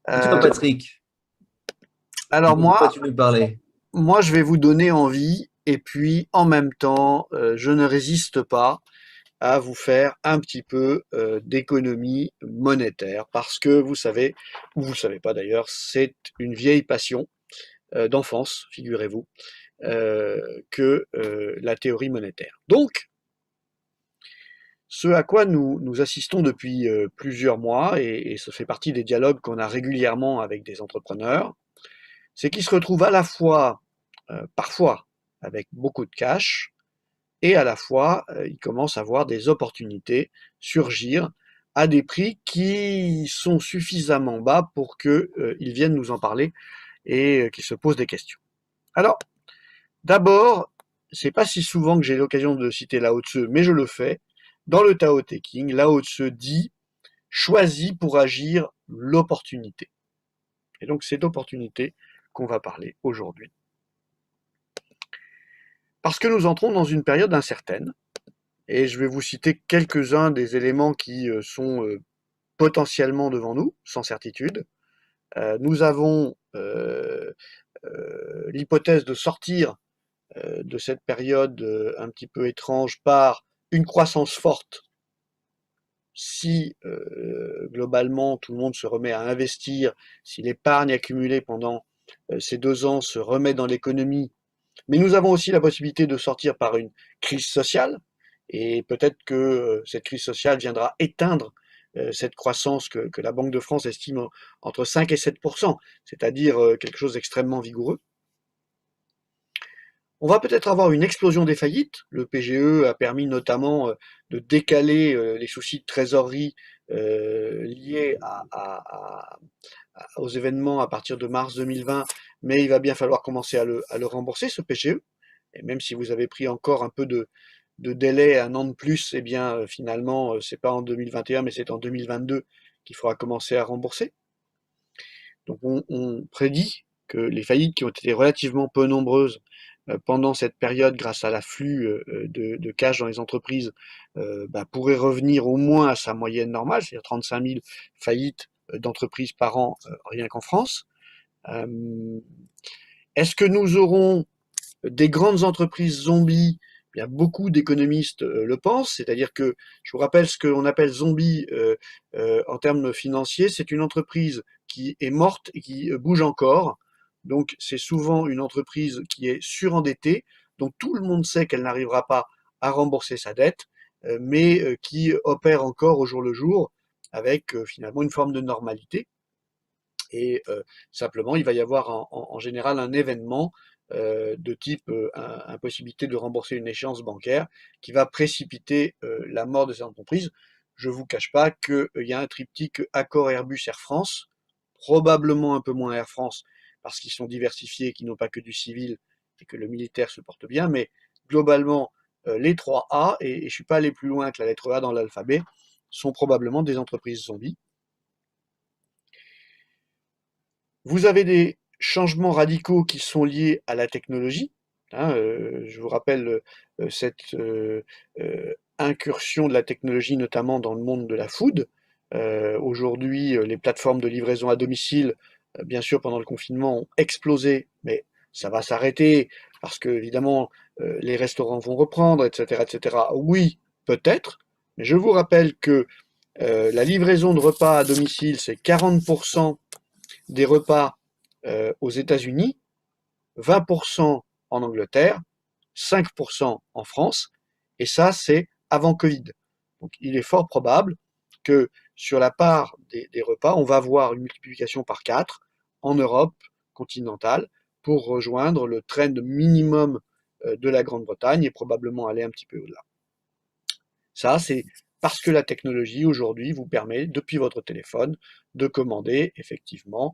Et toi, Euh, Patrick, alors de quoi moi, tu veux parler? moi, je vais vous donner envie, et puis en même temps, je ne résiste pas à vous faire un petit peu d'économie monétaire, parce que vous savez, ou vous savez pas d'ailleurs, c'est une vieille passion d'enfance, figurez-vous, que la théorie monétaire. Donc, ce à quoi nous assistons depuis plusieurs mois, et ce fait partie des dialogues qu'on a régulièrement avec des entrepreneurs, c'est qu'ils se retrouvent à la fois, parfois, avec beaucoup de cash, et à la fois, ils commencent à voir des opportunités surgir à des prix qui sont suffisamment bas pour qu'ils viennent nous en parler et qu'ils se posent des questions. Alors, d'abord, c'est pas si souvent que j'ai l'occasion de citer Lao Tzu, mais je le fais. Dans le Tao Te Ching, Lao Tzu dit choisis pour agir l'opportunité. Et donc, c'est d'opportunité qu'on va parler aujourd'hui. Parce que nous entrons dans une période incertaine, et je vais vous citer quelques-uns des éléments qui sont potentiellement devant nous, sans certitude. Nous avons l'hypothèse de sortir de cette période un petit peu étrange par une croissance forte si globalement tout le monde se remet à investir, si l'épargne accumulée pendant ces 2 ans se remet dans l'économie. Mais nous avons aussi la possibilité de sortir par une crise sociale, et peut-être que cette crise sociale viendra éteindre cette croissance que la Banque de France estime entre 5 et 7%, c'est-à-dire quelque chose d'extrêmement vigoureux. On va peut-être avoir une explosion des faillites. Le PGE a permis notamment de décaler les soucis de trésorerie liés aux événements à partir de mars 2020, mais il va bien falloir commencer à le rembourser, ce PGE. Et même si vous avez pris encore un peu de délai, un an de plus, eh bien finalement, c'est pas en 2021, mais c'est en 2022 qu'il faudra commencer à rembourser. Donc on prédit que les faillites qui ont été relativement peu nombreuses pendant cette période grâce à l'afflux de cash dans les entreprises pourraient revenir au moins à sa moyenne normale, c'est-à-dire 35 000 faillites d'entreprises par an rien qu'en France. Euh, Est-ce que nous aurons des grandes entreprises zombies? Il y a beaucoup d'économistes le pensent, c'est-à-dire que je vous rappelle ce qu'on appelle zombie en termes financiers, c'est une entreprise qui est morte et qui bouge encore. Donc c'est souvent une entreprise qui est surendettée, dont tout le monde sait qu'elle n'arrivera pas à rembourser sa dette, mais qui opère encore au jour le jour avec finalement une forme de normalité. Et simplement, il va y avoir en général un événement de type impossibilité de rembourser une échéance bancaire qui va précipiter la mort de cette entreprise. Je ne vous cache pas qu'il y a un triptyque Accor, Airbus, Air France, probablement un peu moins Air France parce qu'ils sont diversifiés, qu'ils n'ont pas que du civil et que le militaire se porte bien, mais globalement, les 3 A, et je ne suis pas allé plus loin que la lettre A dans l'alphabet, sont probablement des entreprises zombies. Vous avez des changements radicaux qui sont liés à la technologie. Hein, je vous rappelle cette incursion de la technologie, notamment dans le monde de la food. Aujourd'hui, les plateformes de livraison à domicile, bien sûr, pendant le confinement, ont explosé, mais ça va s'arrêter parce que, évidemment, les restaurants vont reprendre, etc., etc. Oui, peut-être, mais je vous rappelle que la livraison de repas à domicile, c'est 40% des repas aux États-Unis, 20% en Angleterre, 5% en France, et ça, c'est avant Covid. Donc, il est fort probable que sur la part des repas, on va voir une multiplication par 4 en Europe continentale pour rejoindre le trend minimum de la Grande-Bretagne et probablement aller un petit peu au-delà. Ça, c'est parce que la technologie aujourd'hui vous permet, depuis votre téléphone, de commander effectivement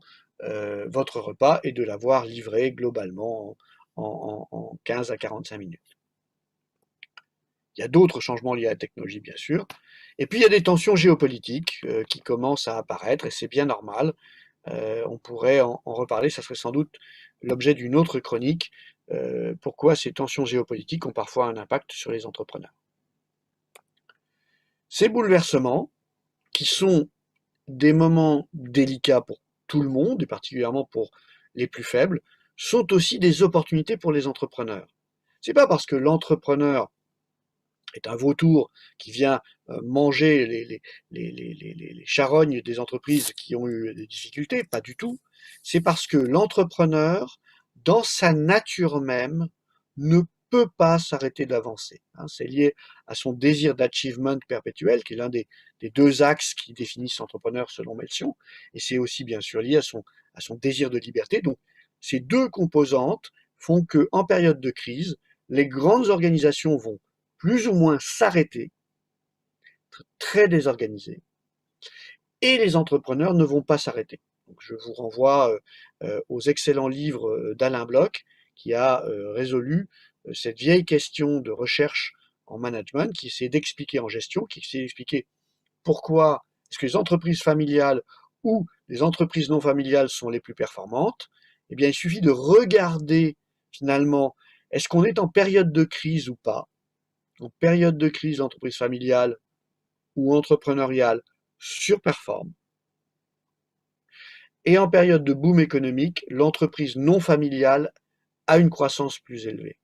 votre repas et de l'avoir livré globalement en 15 à 45 minutes. Il y a d'autres changements liés à la technologie, bien sûr. Et puis, il y a des tensions géopolitiques qui commencent à apparaître, et c'est bien normal. On pourrait en reparler, ça serait sans doute l'objet d'une autre chronique. Pourquoi ces tensions géopolitiques ont parfois un impact sur les entrepreneurs. Ces bouleversements, qui sont des moments délicats pour tout le monde, et particulièrement pour les plus faibles, sont aussi des opportunités pour les entrepreneurs. C'est pas parce que l'entrepreneur est un vautour qui vient manger les charognes des entreprises qui ont eu des difficultés, pas du tout. C'est parce que l'entrepreneur, dans sa nature même, ne peut pas s'arrêter d'avancer. C'est lié à son désir d'achievement perpétuel, qui est l'un des deux axes qui définissent l'entrepreneur selon Melchion, et c'est aussi bien sûr lié à son désir de liberté. Donc ces deux composantes font que, en période de crise, les grandes organisations vont plus ou moins s'arrêter, très désorganisés, et les entrepreneurs ne vont pas s'arrêter. Donc je vous renvoie aux excellents livres d'Alain Bloch, qui a résolu cette vieille question de recherche en management, qui essaie d'expliquer en gestion, qui essaie d'expliquer pourquoi est-ce que les entreprises familiales ou les entreprises non familiales sont les plus performantes. Eh bien, il suffit de regarder finalement, est-ce qu'on est en période de crise ou pas. En période de crise, l'entreprise familiale ou entrepreneuriale surperforme. Et en période de boom économique, l'entreprise non familiale a une croissance plus élevée.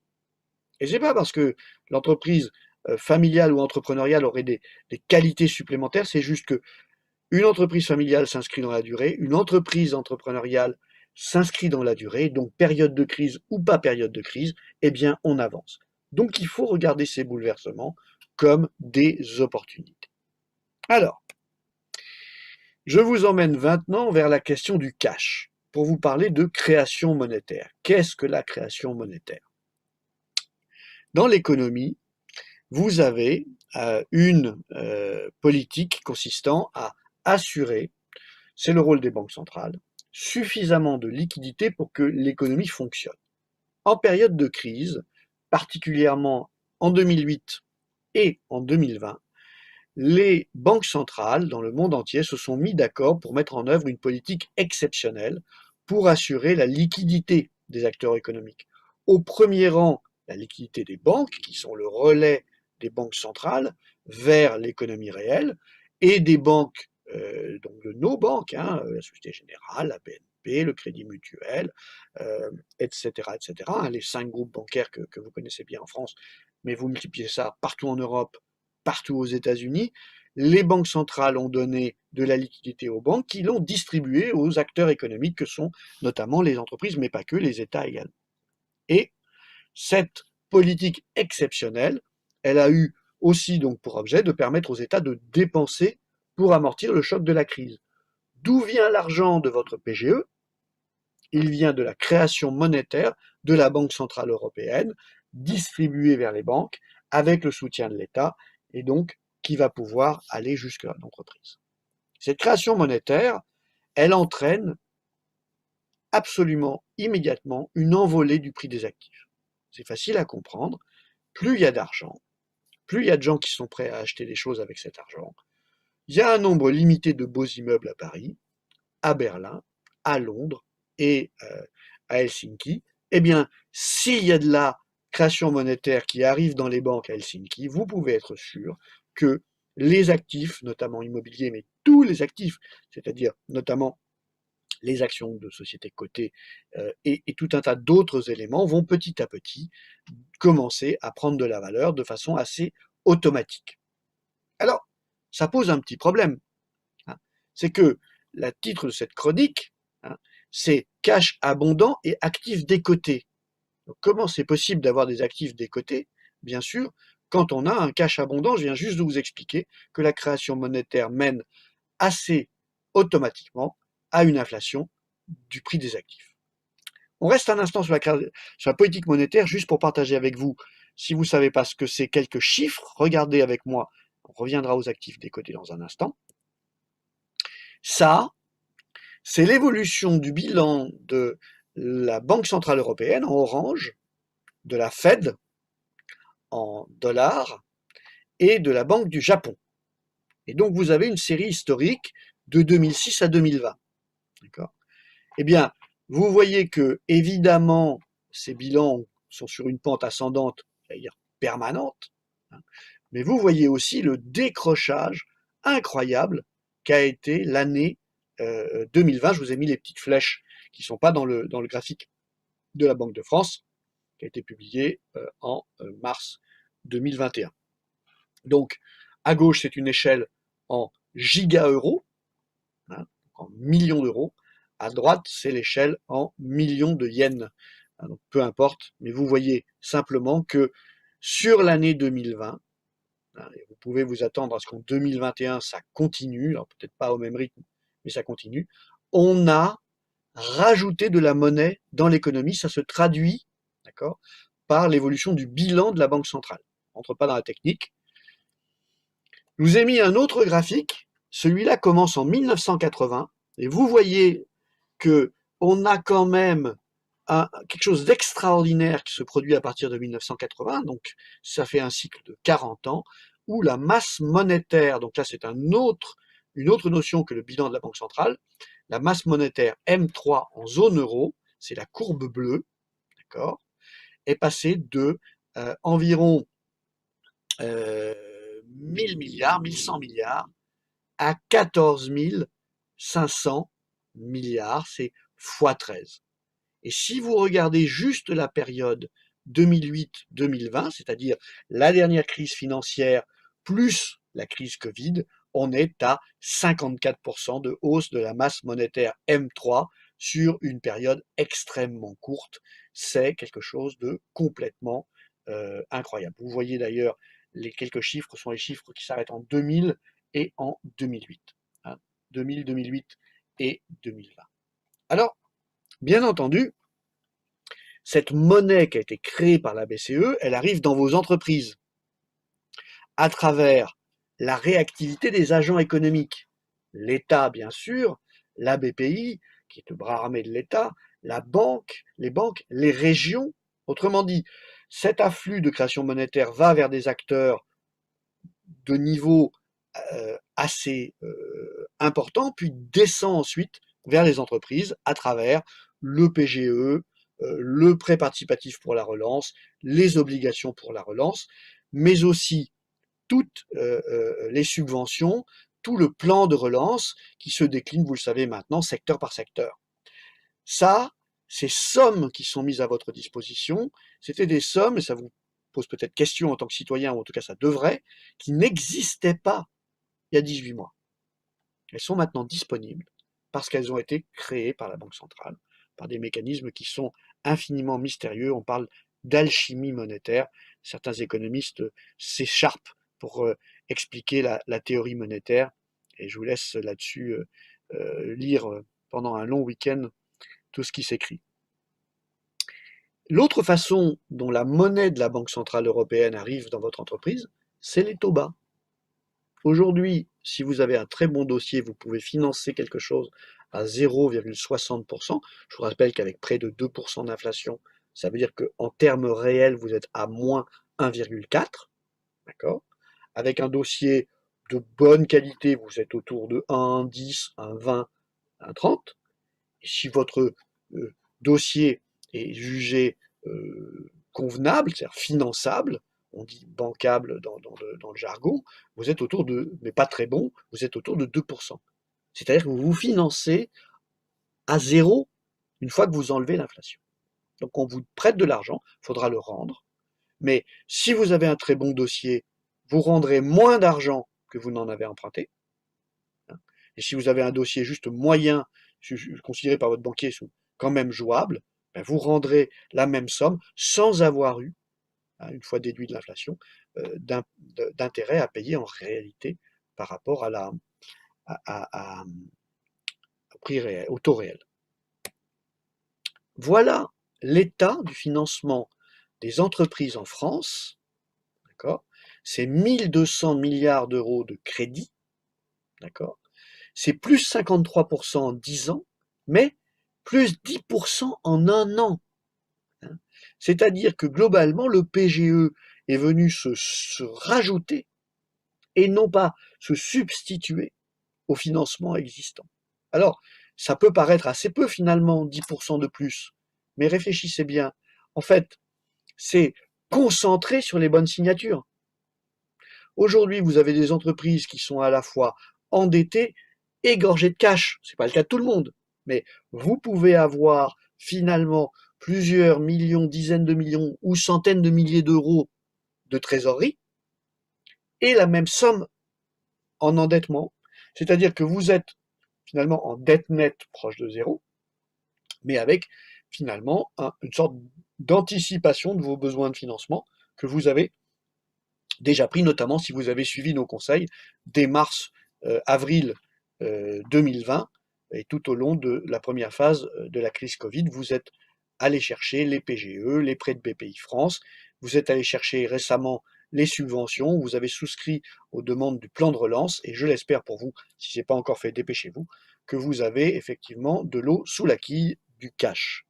Et c'est pas parce que l'entreprise familiale ou entrepreneuriale aurait des qualités supplémentaires, c'est juste que une entreprise familiale s'inscrit dans la durée, une entreprise entrepreneuriale s'inscrit dans la durée, donc période de crise ou pas période de crise, eh bien on avance. Donc il faut regarder ces bouleversements comme des opportunités. Alors, je vous emmène maintenant vers la question du cash, pour vous parler de création monétaire. Qu'est-ce que la création monétaire? Dans l'économie, vous avez une politique consistant à assurer, c'est le rôle des banques centrales, suffisamment de liquidités pour que l'économie fonctionne. En période de crise, particulièrement en 2008 et en 2020, les banques centrales dans le monde entier se sont mis d'accord pour mettre en œuvre une politique exceptionnelle pour assurer la liquidité des acteurs économiques. Au premier rang, la liquidité des banques, qui sont le relais des banques centrales vers l'économie réelle, et des banques, donc de nos banques, la Société Générale, la BNP, le Crédit Mutuel, etc., les 5 groupes bancaires que vous connaissez bien en France, mais vous multipliez ça partout en Europe, partout aux États-Unis, les banques centrales ont donné de la liquidité aux banques qui l'ont distribuée aux acteurs économiques que sont notamment les entreprises, mais pas que, les États également. Et cette politique exceptionnelle, elle a eu aussi donc pour objet de permettre aux États de dépenser pour amortir le choc de la crise. D'où vient l'argent de votre PGE? Il vient de la création monétaire de la Banque centrale européenne, distribuée vers les banques avec le soutien de l'État, et donc qui va pouvoir aller jusqu'à l'entreprise. Cette création monétaire, elle entraîne absolument immédiatement une envolée du prix des actifs. C'est facile à comprendre. Plus il y a d'argent, plus il y a de gens qui sont prêts à acheter des choses avec cet argent. Il y a un nombre limité de beaux immeubles à Paris, à Berlin, à Londres et à Helsinki. Eh bien, s'il y a de la création monétaire qui arrive dans les banques à Helsinki, vous pouvez être sûr que les actifs, notamment immobiliers, mais tous les actifs, c'est-à-dire notamment les actions de sociétés cotées et tout un tas d'autres éléments vont petit à petit commencer à prendre de la valeur de façon assez automatique. Alors, ça pose un petit problème. C'est que le titre de cette chronique, c'est cash abondant et actifs décotés. Donc, comment c'est possible d'avoir des actifs décotés? Bien sûr, quand on a un cash abondant, je viens juste de vous expliquer que la création monétaire mène assez automatiquement à une inflation du prix des actifs. On reste un instant sur la politique monétaire juste pour partager avec vous, si vous ne savez pas ce que c'est, quelques chiffres, regardez avec moi, on reviendra aux actifs décotés dans un instant. Ça, c'est l'évolution du bilan de la Banque centrale européenne en orange, de la Fed en dollars et de la Banque du Japon. Et donc vous avez une série historique de 2006 à 2020. D'accord ? Eh bien, vous voyez que, évidemment, ces bilans sont sur une pente ascendante, c'est-à-dire permanente, mais vous voyez aussi le décrochage incroyable qu'a été l'année 2020, je vous ai mis les petites flèches qui ne sont pas dans le graphique de la Banque de France, qui a été publié en mars 2021. Donc, à gauche, c'est une échelle en giga-euros, hein, en millions d'euros. À droite, c'est l'échelle en millions de yens. Donc, peu importe, mais vous voyez simplement que sur l'année 2020, et vous pouvez vous attendre à ce qu'en 2021, ça continue, alors peut-être pas au même rythme, mais ça continue, on a rajouté de la monnaie dans l'économie, ça se traduit, d'accord, par l'évolution du bilan de la Banque centrale. On rentre pas dans la technique. Je vous ai mis un autre graphique, celui-là commence en 1980, et vous voyez que on a quand même quelque chose d'extraordinaire qui se produit à partir de 1980, donc ça fait un cycle de 40 ans, où la masse monétaire, donc là c'est une autre notion que le bilan de la Banque centrale, la masse monétaire M3 en zone euro, c'est la courbe bleue, d'accord, est passée de environ 1000 milliards, 1100 milliards à 14 500 milliards, c'est x 13. Et si vous regardez juste la période 2008-2020, c'est-à-dire la dernière crise financière plus la crise Covid, on est à 54% de hausse de la masse monétaire M3 sur une période extrêmement courte. C'est quelque chose de complètement incroyable. Vous voyez d'ailleurs, les quelques chiffres sont les chiffres qui s'arrêtent en 2000 et en 2008. 2000, 2008 et 2020. Alors, bien entendu, cette monnaie qui a été créée par la BCE, elle arrive dans vos entreprises à travers la réactivité des agents économiques. L'État, bien sûr, la BPI, qui est le bras armé de l'État, la banque, les banques, les régions. Autrement dit, cet afflux de création monétaire va vers des acteurs de niveau assez important, puis descend ensuite vers les entreprises à travers le PGE, le prêt participatif pour la relance, les obligations pour la relance, mais aussi toutes les subventions, tout le plan de relance qui se décline, vous le savez maintenant, secteur par secteur. Ça, ces sommes qui sont mises à votre disposition, c'était des sommes, et ça vous pose peut-être question en tant que citoyen, ou en tout cas ça devrait, qui n'existaient pas il y a 18 mois. Elles sont maintenant disponibles parce qu'elles ont été créées par la Banque centrale, par des mécanismes qui sont infiniment mystérieux. On parle d'alchimie monétaire. Certains économistes s'écharpent pour expliquer la théorie monétaire, et je vous laisse là-dessus lire pendant un long week-end tout ce qui s'écrit. L'autre façon dont la monnaie de la Banque centrale européenne arrive dans votre entreprise, c'est les taux bas. Aujourd'hui, si vous avez un très bon dossier, vous pouvez financer quelque chose à 0,60%. Je vous rappelle qu'avec près de 2% d'inflation, ça veut dire qu'en termes réels, vous êtes à moins 1,4. D'accord? Avec un dossier de bonne qualité, vous êtes autour de 1,10, 1,20, 1,30. Et si votre dossier est jugé convenable, c'est-à-dire finançable, on dit bancable dans le jargon, vous êtes autour de, mais pas très bon, vous êtes autour de 2%. C'est-à-dire que vous vous financez à zéro une fois que vous enlevez l'inflation. Donc on vous prête de l'argent, il faudra le rendre, mais si vous avez un très bon dossier, vous rendrez moins d'argent que vous n'en avez emprunté. Et si vous avez un dossier juste moyen, considéré par votre banquier quand même jouable, ben vous rendrez la même somme sans avoir eu, une fois déduit de l'inflation, d'intérêt à payer en réalité par rapport au prix réel, au taux réel. Voilà l'état du financement des entreprises en France. D'accord ? C'est 1200 milliards d'euros de crédit. D'accord ? C'est plus 53% en 10 ans, mais plus 10% en un an. C'est-à-dire que globalement, le PGE est venu se rajouter et non pas se substituer au financement existant. Alors, ça peut paraître assez peu finalement, 10% de plus, mais réfléchissez bien. En fait, c'est concentré sur les bonnes signatures. Aujourd'hui, vous avez des entreprises qui sont à la fois endettées égorgé de cash. C'est pas le cas de tout le monde, mais vous pouvez avoir finalement plusieurs millions, dizaines de millions ou centaines de milliers d'euros de trésorerie et la même somme en endettement. C'est-à-dire que vous êtes finalement en dette nette proche de zéro, mais avec finalement une sorte d'anticipation de vos besoins de financement que vous avez déjà pris, notamment si vous avez suivi nos conseils dès mars, avril 2020, et tout au long de la première phase de la crise Covid, vous êtes allé chercher les PGE, les prêts de BPI France, vous êtes allé chercher récemment les subventions, vous avez souscrit aux demandes du plan de relance, et je l'espère pour vous, si ce n'est pas encore fait, dépêchez-vous, que vous avez effectivement de l'eau sous la quille, du cash.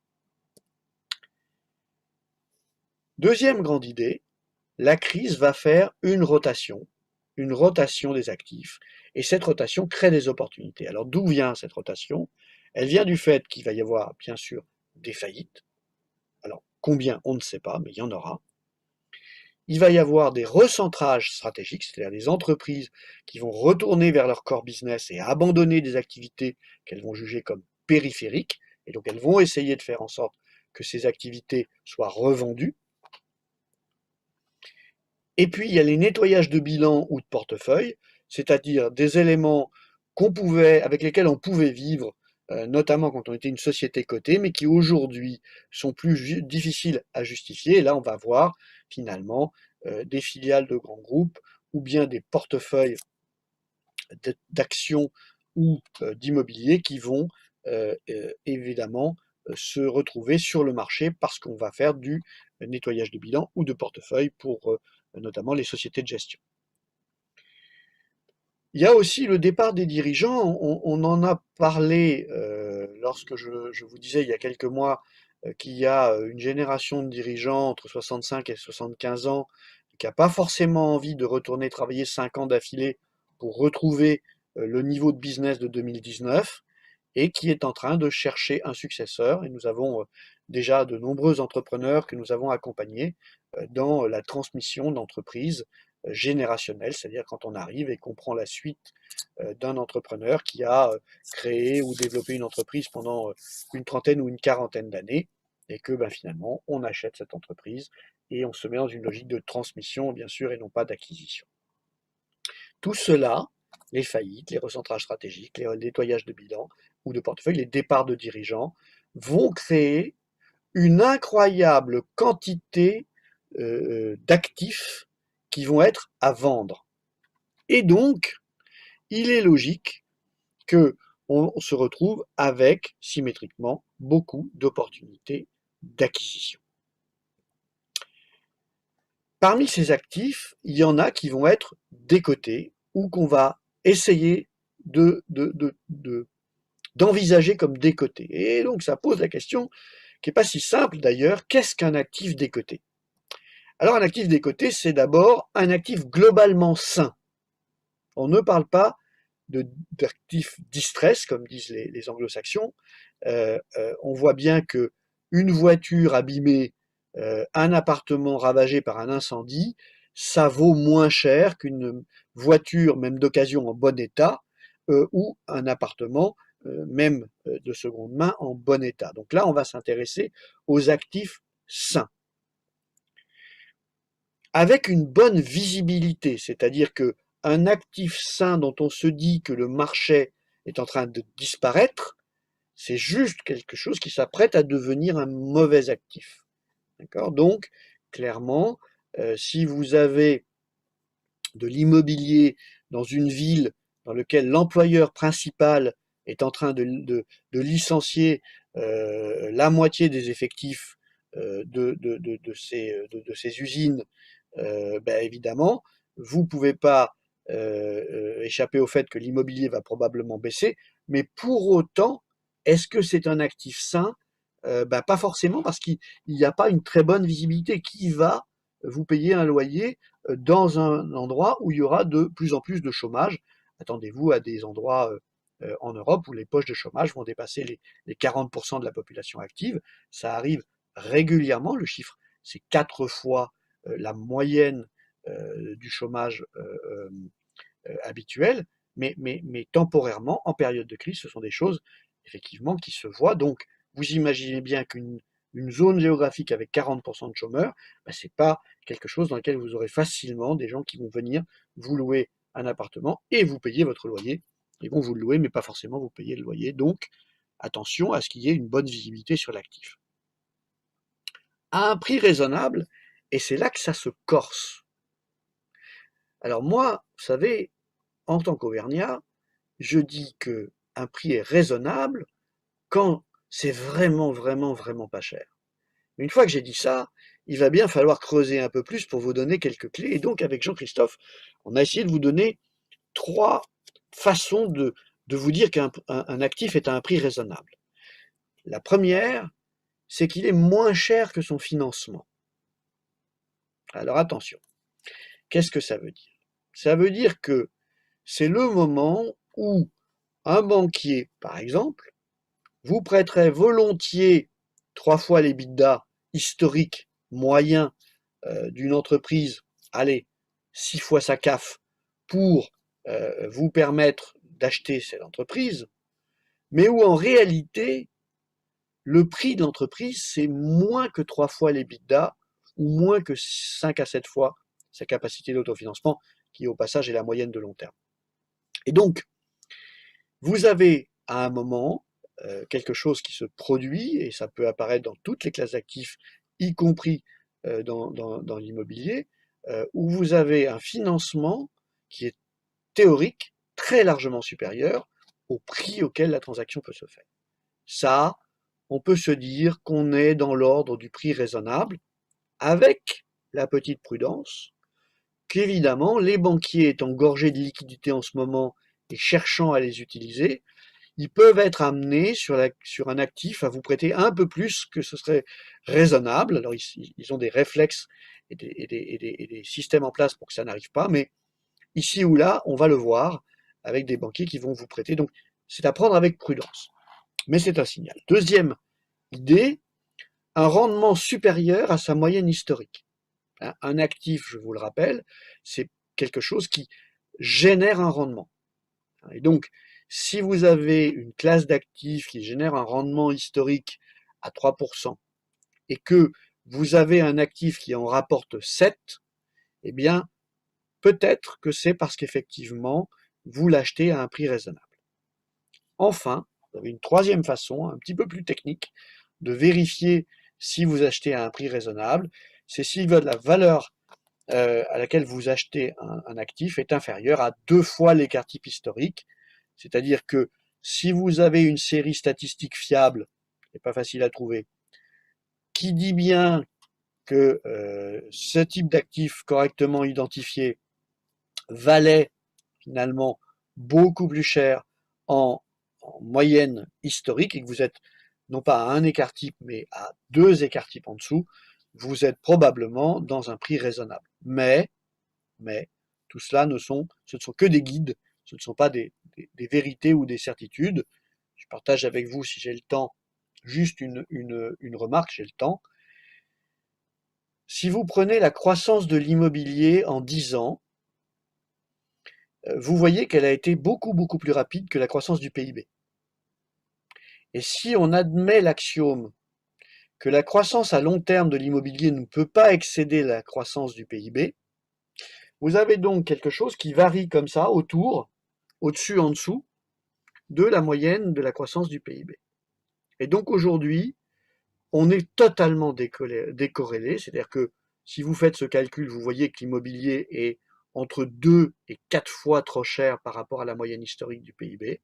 Deuxième grande idée, la crise va faire une rotation des actifs, et cette rotation crée des opportunités. Alors d'où vient cette rotation? Elle vient du fait qu'il va y avoir bien sûr des faillites. Alors combien, on ne sait pas, mais il y en aura. Il va y avoir des recentrages stratégiques, c'est-à-dire des entreprises qui vont retourner vers leur core business et abandonner des activités qu'elles vont juger comme périphériques, et donc elles vont essayer de faire en sorte que ces activités soient revendues. Et puis, il y a les nettoyages de bilan ou de portefeuille, c'est-à-dire des éléments avec lesquels on pouvait vivre, notamment quand on était une société cotée, mais qui aujourd'hui sont plus difficiles à justifier. Et là, on va voir finalement des filiales de grands groupes ou bien des portefeuilles d'actions ou d'immobilier qui vont évidemment se retrouver sur le marché parce qu'on va faire du nettoyage de bilan ou de portefeuille pour notamment les sociétés de gestion. Il y a aussi le départ des dirigeants. On en a parlé lorsque je vous disais il y a quelques mois qu'il y a une génération de dirigeants entre 65 et 75 ans qui n'a pas forcément envie de retourner travailler 5 ans d'affilée pour retrouver le niveau de business de 2019 et qui est en train de chercher un successeur. Et nous avons déjà de nombreux entrepreneurs que nous avons accompagnés dans la transmission d'entreprises générationnelle, c'est-à-dire quand on arrive et qu'on prend la suite d'un entrepreneur qui a créé ou développé une entreprise pendant une trentaine ou une quarantaine d'années, et que finalement on achète cette entreprise et on se met dans une logique de transmission, bien sûr, et non pas d'acquisition. Tout cela, les faillites, les recentrages stratégiques, les nettoyages de bilan ou de portefeuille, les départs de dirigeants, vont créer une incroyable quantité d'actifs qui vont être à vendre. Et donc, il est logique que on se retrouve avec, symétriquement, beaucoup d'opportunités d'acquisition. Parmi ces actifs, il y en a qui vont être décotés ou qu'on va essayer d'envisager comme décotés. Et donc, ça pose la question, qui n'est pas si simple d'ailleurs, qu'est-ce qu'un actif décoté? Alors, un actif décoté, c'est d'abord un actif globalement sain. On ne parle pas d'actifs distress, comme disent les anglo-saxons. On voit bien que une voiture abîmée, un appartement ravagé par un incendie, ça vaut moins cher qu'une voiture, même d'occasion, en bon état, ou un appartement, même de seconde main, en bon état. Donc là, on va s'intéresser aux actifs sains. Avec une bonne visibilité, c'est-à-dire que un actif sain dont on se dit que le marché est en train de disparaître, c'est juste quelque chose qui s'apprête à devenir un mauvais actif. D'accord? Donc, clairement, si vous avez de l'immobilier dans une ville dans laquelle l'employeur principal est en train de licencier la moitié des effectifs de ces usines, évidemment, vous ne pouvez pas échapper au fait que l'immobilier va probablement baisser, mais pour autant, est-ce que c'est un actif sain? Pas forcément, parce qu'il n'y a pas une très bonne visibilité. Qui va vous payer un loyer dans un endroit où il y aura de plus en plus de chômage? Attendez-vous à des endroits en Europe où les poches de chômage vont dépasser les 40% de la population active. Ça arrive régulièrement, le chiffre, c'est 4 fois la moyenne du chômage habituel, mais temporairement, en période de crise, ce sont des choses effectivement qui se voient. Donc, vous imaginez bien qu'une zone géographique avec 40% de chômeurs, ben, c'est pas quelque chose dans lequel vous aurez facilement des gens qui vont venir vous louer un appartement et vous payer votre loyer. Ils vont vous le louer, mais pas forcément vous payer le loyer. Donc, attention à ce qu'il y ait une bonne visibilité sur l'actif. À un prix raisonnable, et c'est là que ça se corse. Alors moi, vous savez, en tant qu'Auvergnat, je dis que un prix est raisonnable quand c'est vraiment, vraiment, vraiment pas cher. Mais une fois que j'ai dit ça, il va bien falloir creuser un peu plus pour vous donner quelques clés. Et donc, avec Jean-Christophe, on a essayé de vous donner 3 façons de vous dire qu'un actif est à un prix raisonnable. La première, c'est qu'il est moins cher que son financement. Alors attention, qu'est-ce que ça veut dire? Ça veut dire que c'est le moment où un banquier, par exemple, vous prêterait volontiers 3 fois l'EBITDA historique moyen d'une entreprise, allez, 6 fois sa CAF, pour vous permettre d'acheter cette entreprise, mais où en réalité, le prix de l'entreprise, c'est moins que 3 fois l'EBITDA ou moins que 5 à 7 fois sa capacité d'autofinancement, qui au passage est la moyenne de long terme. Et donc, vous avez à un moment quelque chose qui se produit, et ça peut apparaître dans toutes les classes d'actifs, y compris dans l'immobilier, où vous avez un financement qui est théorique, très largement supérieur au prix auquel la transaction peut se faire. Ça, on peut se dire qu'on est dans l'ordre du prix raisonnable, avec la petite prudence qu'évidemment, les banquiers étant gorgés de liquidités en ce moment et cherchant à les utiliser, ils peuvent être amenés sur un actif à vous prêter un peu plus que ce serait raisonnable. Alors, ils ont des réflexes et des systèmes en place pour que ça n'arrive pas, mais ici ou là, on va le voir avec des banquiers qui vont vous prêter. Donc, c'est à prendre avec prudence. Mais c'est un signal. Deuxième idée, un rendement supérieur à sa moyenne historique. Un actif, je vous le rappelle, c'est quelque chose qui génère un rendement. Et donc, si vous avez une classe d'actifs qui génère un rendement historique à 3% et que vous avez un actif qui en rapporte 7, eh bien, peut-être que c'est parce qu'effectivement, vous l'achetez à un prix raisonnable. Enfin, vous avez une troisième façon, un petit peu plus technique, de vérifier si vous achetez à un prix raisonnable, c'est si la valeur à laquelle vous achetez un actif est inférieure à 2 fois l'écart type historique. C'est-à-dire que si vous avez une série statistique fiable, et pas facile à trouver, qui dit bien que ce type d'actif correctement identifié valait finalement beaucoup plus cher en moyenne historique et que vous êtes non pas à un écart type mais à 2 écarts types en dessous, vous êtes probablement dans un prix raisonnable. Mais tout cela ce ne sont que des guides, ce ne sont pas des vérités ou des certitudes. Je partage avec vous, si j'ai le temps, juste une remarque, j'ai le temps. Si vous prenez la croissance de l'immobilier en 10 ans, vous voyez qu'elle a été beaucoup, beaucoup plus rapide que la croissance du PIB. Et si on admet l'axiome que la croissance à long terme de l'immobilier ne peut pas excéder la croissance du PIB, vous avez donc quelque chose qui varie comme ça autour, au-dessus, en dessous, de la moyenne de la croissance du PIB. Et donc aujourd'hui, on est totalement décorrélé, c'est-à-dire que si vous faites ce calcul, vous voyez que l'immobilier est entre 2 et 4 fois trop cher par rapport à la moyenne historique du PIB.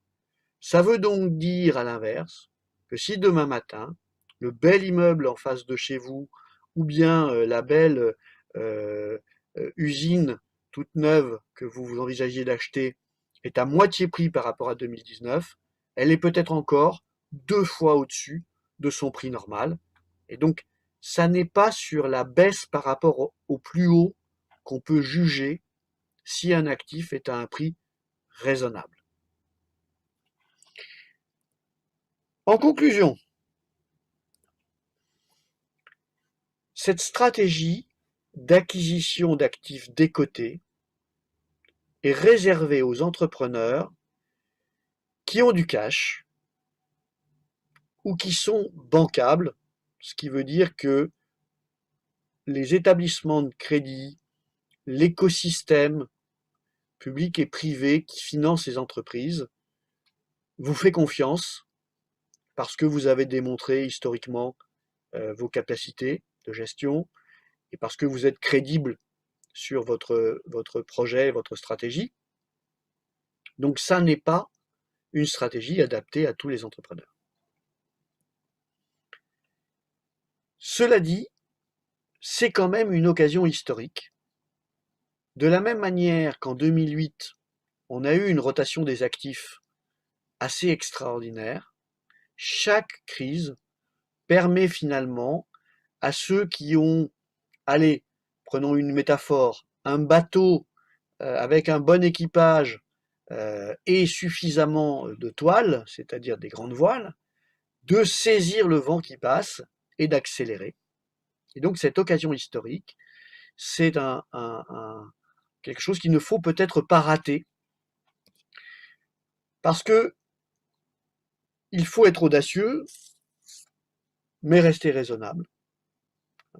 Ça veut donc dire à l'inverse que si demain matin, le bel immeuble en face de chez vous, ou bien la belle usine toute neuve que vous envisagez d'acheter est à moitié prix par rapport à 2019, elle est peut-être encore 2 fois au-dessus de son prix normal. Et donc, ça n'est pas sur la baisse par rapport au plus haut qu'on peut juger si un actif est à un prix raisonnable. En conclusion, cette stratégie d'acquisition d'actifs décotés est réservé aux entrepreneurs qui ont du cash ou qui sont bancables, ce qui veut dire que les établissements de crédit, l'écosystème public et privé qui finance ces entreprises vous fait confiance parce que vous avez démontré historiquement vos capacités de gestion et parce que vous êtes crédible sur votre projet, votre stratégie. Donc ça n'est pas une stratégie adaptée à tous les entrepreneurs. Cela dit, c'est quand même une occasion historique. De la même manière qu'en 2008, on a eu une rotation des actifs assez extraordinaire, chaque crise permet finalement à ceux qui ont, allez, prenons une métaphore, un bateau avec un bon équipage et suffisamment de toiles, c'est-à-dire des grandes voiles, de saisir le vent qui passe et d'accélérer. Et donc cette occasion historique, c'est quelque chose qu'il ne faut peut-être pas rater, parce que il faut être audacieux, mais rester raisonnable.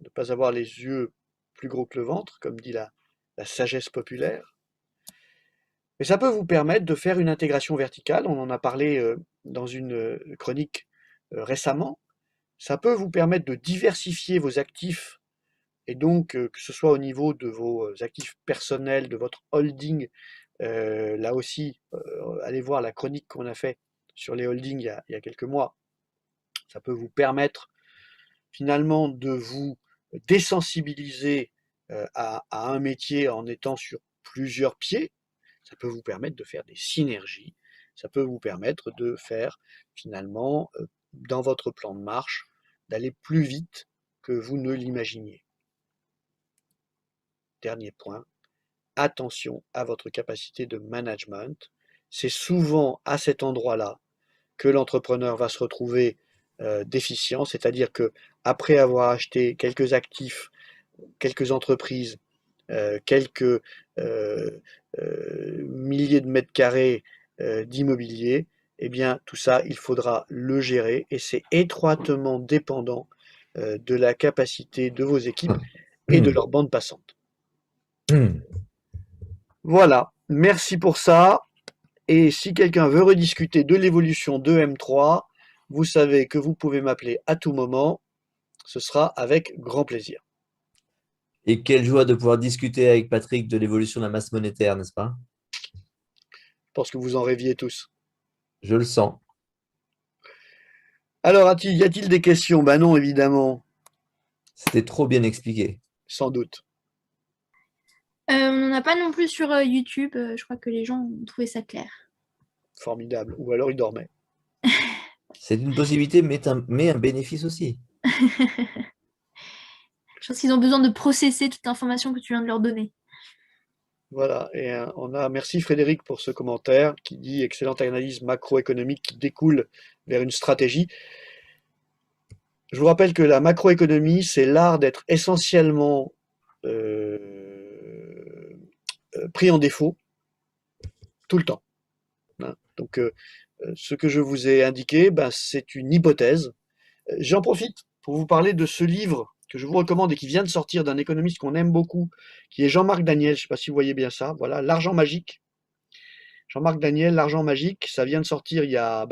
Ne pas avoir les yeux plus gros que le ventre, comme dit la sagesse populaire. Mais ça peut vous permettre de faire une intégration verticale, on en a parlé dans une chronique récemment. Ça peut vous permettre de diversifier vos actifs, et donc que ce soit au niveau de vos actifs personnels, de votre holding. Là aussi, allez voir la chronique qu'on a fait sur les holdings il y a quelques mois. Ça peut vous permettre finalement de vous désensibiliser à un métier en étant sur plusieurs pieds. Ça peut vous permettre de faire des synergies. Ça peut vous permettre de faire finalement, dans votre plan de marche, d'aller plus vite que vous ne l'imaginiez. Dernier point, attention à votre capacité de management. C'est souvent à cet endroit-là que l'entrepreneur va se retrouver déficient, c'est-à-dire que après avoir acheté quelques actifs, quelques entreprises, quelques milliers de mètres carrés d'immobilier, eh bien tout ça, il faudra le gérer et c'est étroitement dépendant de la capacité de vos équipes et de leur bande passante. Voilà, merci pour ça. Et si quelqu'un veut rediscuter de l'évolution de M3, vous savez que vous pouvez m'appeler à tout moment. Ce sera avec grand plaisir. Et quelle joie de pouvoir discuter avec Patrick de l'évolution de la masse monétaire, n'est-ce pas? Je pense que vous en rêviez tous. Je le sens. Alors, y a-t-il des questions? Ben non, évidemment, C'était trop bien expliqué. sans doute. On n'en a pas non plus sur YouTube. Je crois que les gens ont trouvé ça clair. Formidable. Ou alors il dormait. C'est une possibilité, mais un bénéfice aussi. Je pense qu'ils ont besoin de processer toute l'information que tu viens de leur donner. Voilà, et merci Frédéric pour ce commentaire qui dit excellente analyse macroéconomique qui découle vers une stratégie. Je vous rappelle que la macroéconomie, c'est l'art d'être essentiellement pris en défaut tout le temps. Hein. Donc, ce que je vous ai indiqué, ben, c'est une hypothèse. J'en profite pour vous parler de ce livre que je vous recommande et qui vient de sortir d'un économiste qu'on aime beaucoup, qui est Jean-Marc Daniel. Je ne sais pas si vous voyez bien ça. Voilà, L'argent magique. Jean-Marc Daniel, L'argent magique, ça vient de sortir hier,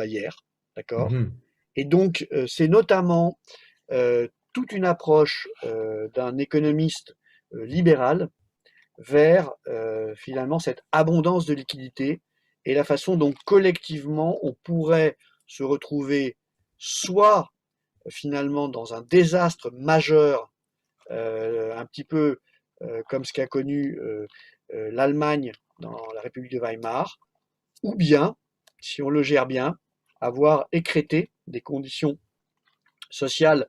d'accord. Et donc, c'est notamment toute une approche d'un économiste libéral vers finalement cette abondance de liquidités et la façon dont collectivement on pourrait se retrouver soit finalement dans un désastre majeur, un petit peu comme ce qu'a connu l'Allemagne dans la République de Weimar, ou bien, si on le gère bien, avoir écrété des conditions sociales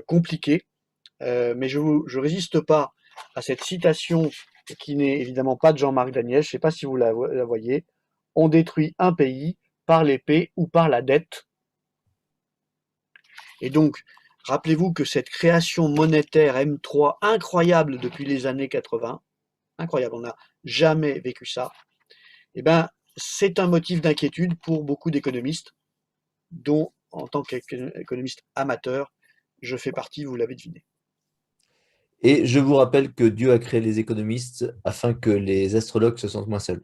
compliquées. Mais je ne résiste pas à cette citation qui n'est évidemment pas de Jean-Marc Daniel, je ne sais pas si vous la voyez. On détruit un pays par l'épée ou par la dette. Et donc, rappelez-vous que cette création monétaire M3 incroyable depuis les années 80, incroyable, on n'a jamais vécu ça. Eh ben, c'est un motif d'inquiétude pour beaucoup d'économistes, dont, en tant qu'économiste amateur, je fais partie, vous l'avez deviné. Et je vous rappelle que Dieu a créé les économistes afin que les astrologues se sentent moins seuls.